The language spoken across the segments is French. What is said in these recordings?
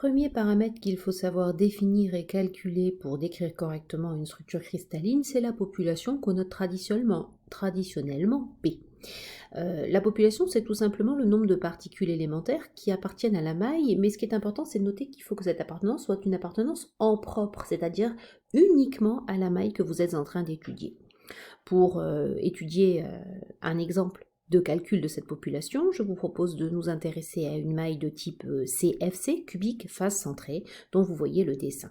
Premier paramètre qu'il faut savoir définir et calculer pour décrire correctement une structure cristalline, c'est la population qu'on note traditionnellement P. La population, c'est tout simplement le nombre de particules élémentaires qui appartiennent à la maille, mais ce qui est important, c'est de noter qu'il faut que cette appartenance soit une appartenance en propre, c'est-à-dire uniquement à la maille que vous êtes en train d'étudier. Pour étudier un exemple de calcul de cette population, je vous propose de nous intéresser à une maille de type CFC, cubique, face centrée, dont vous voyez le dessin.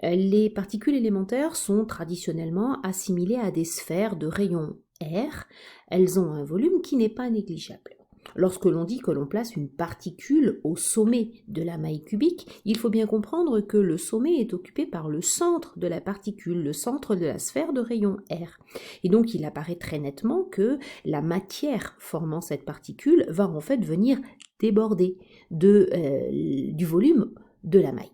Les particules élémentaires sont traditionnellement assimilées à des sphères de rayon R. Elles ont un volume qui n'est pas négligeable. Lorsque l'on dit que l'on place une particule au sommet de la maille cubique, il faut bien comprendre que le sommet est occupé par le centre de la particule, le centre de la sphère de rayon R. Et donc il apparaît très nettement que la matière formant cette particule va en fait venir déborder du volume de la maille.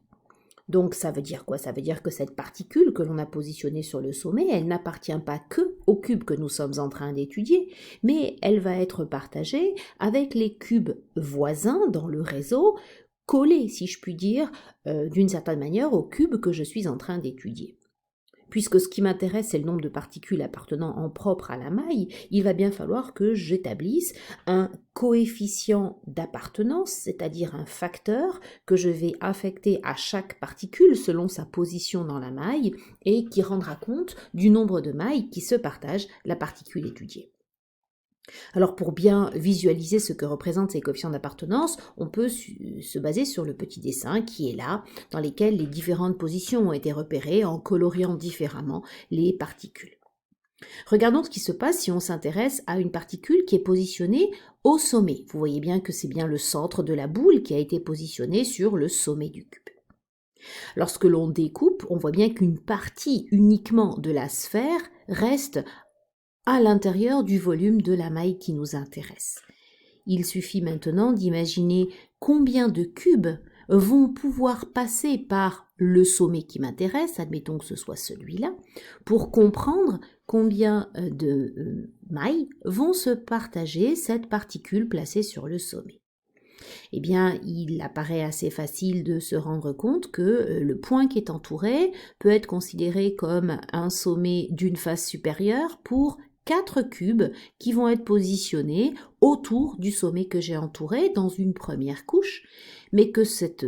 Donc ça veut dire quoi? Ça veut dire que cette particule que l'on a positionnée sur le sommet, elle n'appartient pas que au cube que nous sommes en train d'étudier, mais elle va être partagée avec les cubes voisins dans le réseau, collés, si je puis dire, d'une certaine manière au cube que je suis en train d'étudier. Puisque ce qui m'intéresse, c'est le nombre de particules appartenant en propre à la maille, il va bien falloir que j'établisse un coefficient d'appartenance, c'est-à-dire un facteur que je vais affecter à chaque particule selon sa position dans la maille et qui rendra compte du nombre de mailles qui se partagent la particule étudiée. Alors pour bien visualiser ce que représentent ces coefficients d'appartenance, on peut se baser sur le petit dessin qui est là, dans lequel les différentes positions ont été repérées en coloriant différemment les particules. Regardons ce qui se passe si on s'intéresse à une particule qui est positionnée au sommet. Vous voyez bien que c'est bien le centre de la boule qui a été positionné sur le sommet du cube. Lorsque l'on découpe, on voit bien qu'une partie uniquement de la sphère reste à l'intérieur du volume de la maille qui nous intéresse. Il suffit maintenant d'imaginer combien de cubes vont pouvoir passer par le sommet qui m'intéresse, admettons que ce soit celui-là, pour comprendre combien de mailles vont se partager cette particule placée sur le sommet. Eh bien, il apparaît assez facile de se rendre compte que le point qui est entouré peut être considéré comme un sommet d'une face supérieure pour 4 cubes qui vont être positionnés autour du sommet que j'ai entouré dans une première couche, mais que cette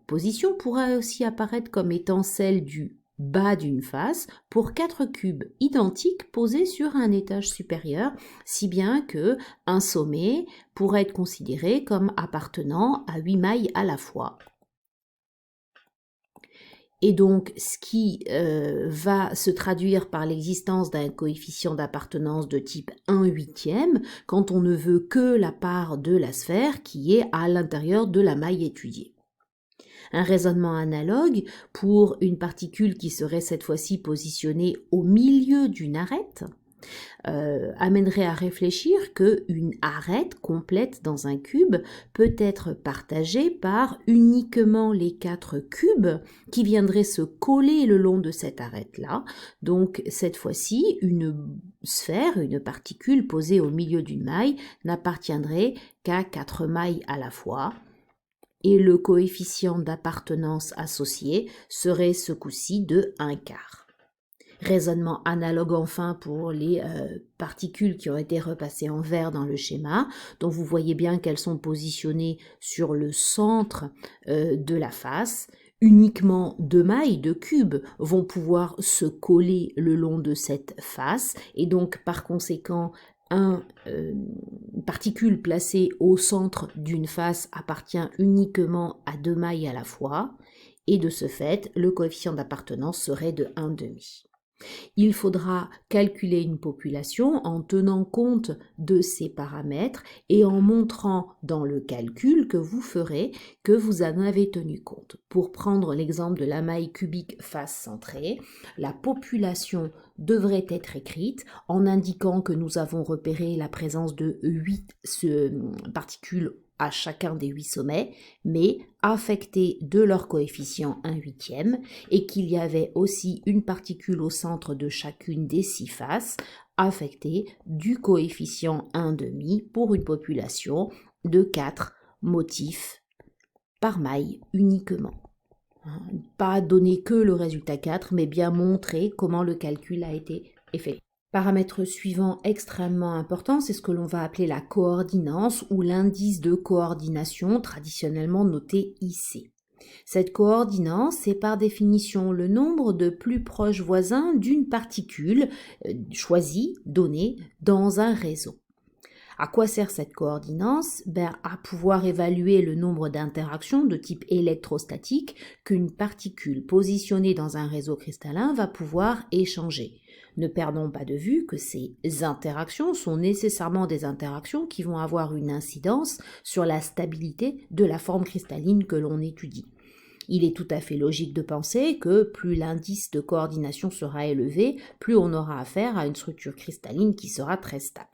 position pourra aussi apparaître comme étant celle du bas d'une face pour 4 cubes identiques posés sur un étage supérieur, si bien que un sommet pourrait être considéré comme appartenant à 8 mailles à la fois. Et donc, ce qui va se traduire par l'existence d'un coefficient d'appartenance de type 1/8 quand on ne veut que la part de la sphère qui est à l'intérieur de la maille étudiée. Un raisonnement analogue pour une particule qui serait cette fois-ci positionnée au milieu d'une arête amènerait à réfléchir qu'une arête complète dans un cube peut être partagée par uniquement les 4 cubes qui viendraient se coller le long de cette arête-là. Donc cette fois-ci, une sphère, une particule posée au milieu d'une maille n'appartiendrait qu'à 4 mailles à la fois. Et le coefficient d'appartenance associé serait ce coup-ci de 1/4. Raisonnement analogue enfin pour les particules qui ont été repassées en vert dans le schéma, dont vous voyez bien qu'elles sont positionnées sur le centre de la face. Uniquement 2 mailles de cubes vont pouvoir se coller le long de cette face et donc par conséquent une particule placée au centre d'une face appartient uniquement à 2 mailles à la fois et de ce fait le coefficient d'appartenance serait de 1/2. Il faudra calculer une population en tenant compte de ces paramètres et en montrant dans le calcul que vous ferez que vous en avez tenu compte. Pour prendre l'exemple de la maille cubique face centrée, la population devrait être écrite en indiquant que nous avons repéré la présence de 8 particules à chacun des 8 sommets, mais affectés de leur coefficient 1/8 et qu'il y avait aussi une particule au centre de chacune des 6 faces affectée du coefficient 1/2 pour une population de 4 motifs par maille uniquement. Pas donner que le résultat 4, mais bien montrer comment le calcul a été effectué. Paramètre suivant extrêmement important, c'est ce que l'on va appeler la coordinance ou l'indice de coordination, traditionnellement noté IC. Cette coordinance, c'est par définition le nombre de plus proches voisins d'une particule choisie, donnée, dans un réseau. À quoi sert cette coordinance? À pouvoir évaluer le nombre d'interactions de type électrostatique qu'une particule positionnée dans un réseau cristallin va pouvoir échanger. Ne perdons pas de vue que ces interactions sont nécessairement des interactions qui vont avoir une incidence sur la stabilité de la forme cristalline que l'on étudie. Il est tout à fait logique de penser que plus l'indice de coordination sera élevé, plus on aura affaire à une structure cristalline qui sera très stable.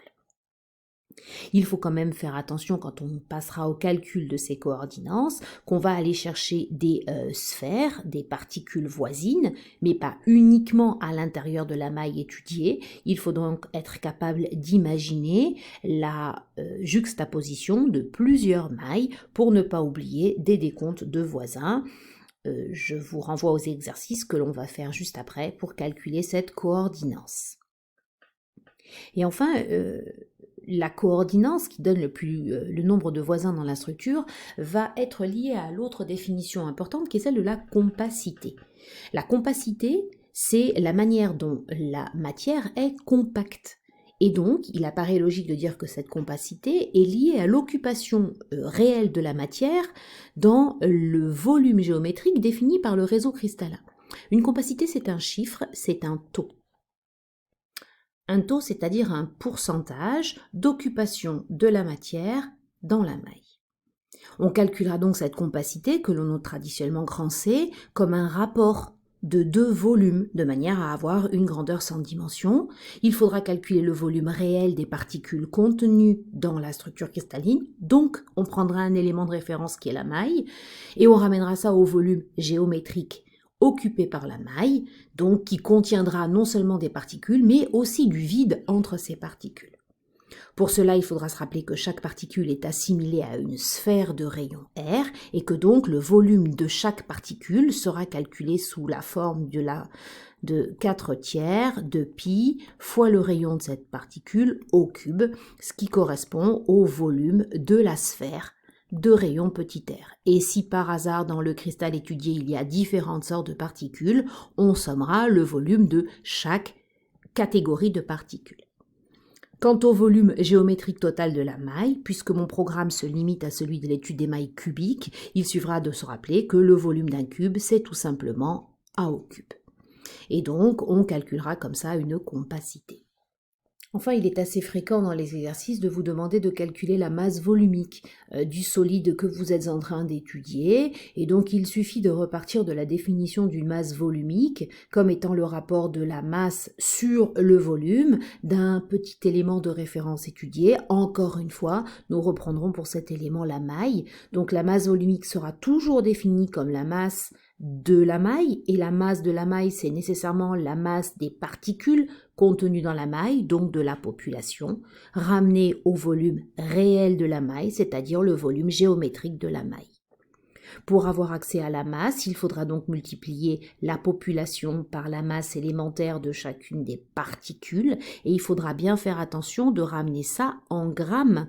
Il faut quand même faire attention quand on passera au calcul de ces coordinances, qu'on va aller chercher des sphères, des particules voisines, mais pas uniquement à l'intérieur de la maille étudiée. Il faut donc être capable d'imaginer la juxtaposition de plusieurs mailles pour ne pas oublier des décomptes de voisins. Je vous renvoie aux exercices que l'on va faire juste après pour calculer cette coordinance. Et enfin, la coordinance qui donne le nombre de voisins dans la structure va être liée à l'autre définition importante qui est celle de la compacité. La compacité, c'est la manière dont la matière est compacte. Et donc, il apparaît logique de dire que cette compacité est liée à l'occupation réelle de la matière dans le volume géométrique défini par le réseau cristallin. Une compacité, c'est un chiffre, c'est un taux. Un taux, c'est-à-dire un pourcentage d'occupation de la matière dans la maille. On calculera donc cette compacité, que l'on note traditionnellement grand C, comme un rapport de deux volumes, de manière à avoir une grandeur sans dimension. Il faudra calculer le volume réel des particules contenues dans la structure cristalline, donc on prendra un élément de référence qui est la maille, et on ramènera ça au volume géométrique occupé par la maille, donc qui contiendra non seulement des particules, mais aussi du vide entre ces particules. Pour cela, il faudra se rappeler que chaque particule est assimilée à une sphère de rayon R et que donc le volume de chaque particule sera calculé sous la forme de 4/3 de pi fois le rayon de cette particule au cube, ce qui correspond au volume de la sphère de rayon petit r. Et si par hasard dans le cristal étudié il y a différentes sortes de particules, on sommera le volume de chaque catégorie de particules. Quant au volume géométrique total de la maille, puisque mon programme se limite à celui de l'étude des mailles cubiques, il suffira de se rappeler que le volume d'un cube, c'est tout simplement A au cube. Et donc, on calculera comme ça une compacité. Enfin, il est assez fréquent dans les exercices de vous demander de calculer la masse volumique du solide que vous êtes en train d'étudier, et donc il suffit de repartir de la définition d'une masse volumique comme étant le rapport de la masse sur le volume d'un petit élément de référence étudié. Encore une fois, nous reprendrons pour cet élément la maille. Donc la masse volumique sera toujours définie comme la masse de la maille, et la masse de la maille, c'est nécessairement la masse des particules contenues dans la maille, donc de la population, ramenée au volume réel de la maille, c'est-à-dire le volume géométrique de la maille. Pour avoir accès à la masse, il faudra donc multiplier la population par la masse élémentaire de chacune des particules, et il faudra bien faire attention de ramener ça en grammes.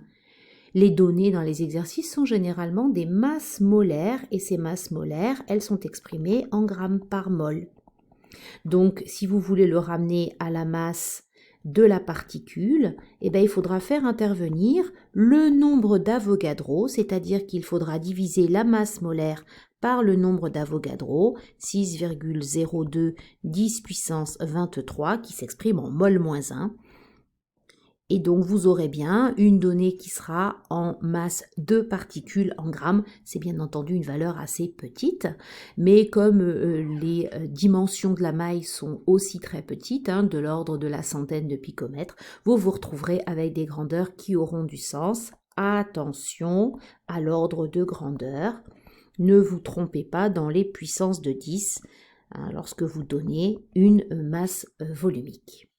Les données dans les exercices sont généralement des masses molaires, et ces masses molaires, elles sont exprimées en grammes par mol. Donc, si vous voulez le ramener à la masse de la particule, il faudra faire intervenir le nombre d'Avogadro, c'est-à-dire qu'il faudra diviser la masse molaire par le nombre d'Avogadro, 6,02 10 puissance 23, qui s'exprime en mol-1. Et donc, vous aurez bien une donnée qui sera en masse de particules en grammes. C'est bien entendu une valeur assez petite, mais comme les dimensions de la maille sont aussi très petites, de l'ordre de la centaine de picomètres, vous vous retrouverez avec des grandeurs qui auront du sens. Attention à l'ordre de grandeur. Ne vous trompez pas dans les puissances de 10 lorsque vous donnez une masse volumique.